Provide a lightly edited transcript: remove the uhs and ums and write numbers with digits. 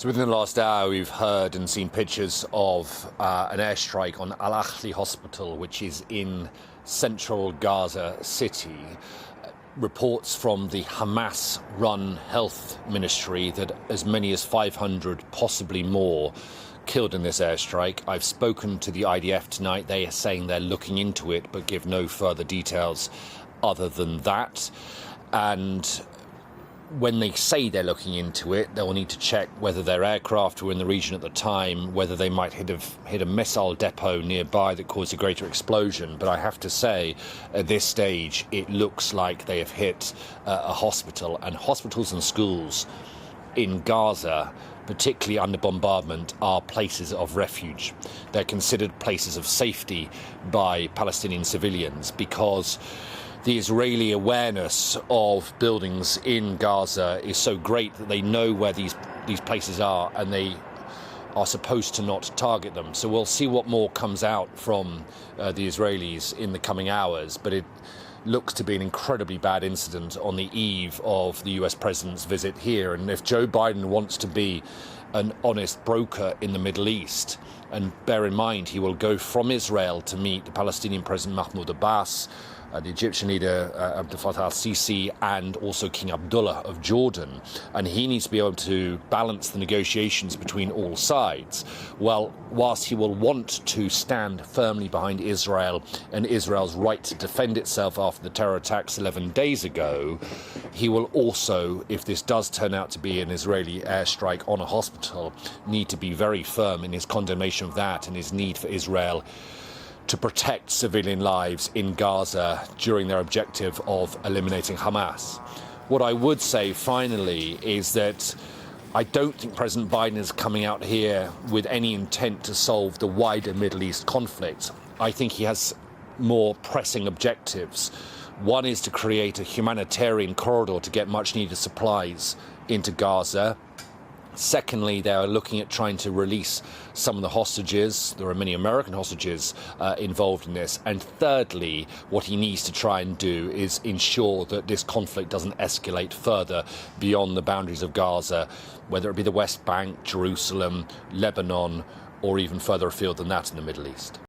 So within the last hour, we've heard and seen pictures of an airstrike on Al-Ahli Hospital, which is in central Gaza City. Reports from the Hamas-run Health Ministry that as many as 500, possibly more, killed in this airstrike. I've spoken to the IDF tonight. They are saying they're looking into it, but give no further details other than that. And when they say they're looking into it, they'll need to check whether their aircraft were in the region at the time, whether they might hit a missile depot nearby that caused a greater explosion. But I have to say, at this stage, it looks like they have hit a hospital. And hospitals and schools in Gaza, particularly under bombardment, are places of refuge. They're considered places of safety by Palestinian civilians because the Israeli awareness of buildings in Gaza is so great that they know where these places are and they are supposed to not target them. So we'll see what more comes out from the Israelis in the coming hours, but it looks to be an incredibly bad incident on the eve of the US president's visit here. And if Joe Biden wants to be an honest broker in the Middle East, and bear in mind he will go from Israel to meet the Palestinian President Mahmoud Abbas, the Egyptian leader Abdel Fattah al-Sisi, and also King Abdullah of Jordan, and he needs to be able to balance the negotiations between all sides. Well, whilst he will want to stand firmly behind Israel and Israel's right to defend itself after the terror attacks 11 days ago, he will also, if this does turn out to be an Israeli airstrike on a hospital, need to be very firm in his condemnation of that and his need for Israel to protect civilian lives in Gaza during their objective of eliminating Hamas. What I would say finally is that I don't think President Biden is coming out here with any intent to solve the wider Middle East conflict. I think he has more pressing objectives. One is to create a humanitarian corridor to get much needed supplies into Gaza. Secondly, they are looking at trying to release some of the hostages. There are many American hostages involved in this. And thirdly, what he needs to try and do is ensure that this conflict doesn't escalate further beyond the boundaries of Gaza, whether it be the West Bank, Jerusalem, Lebanon, or even further afield than that in the Middle East.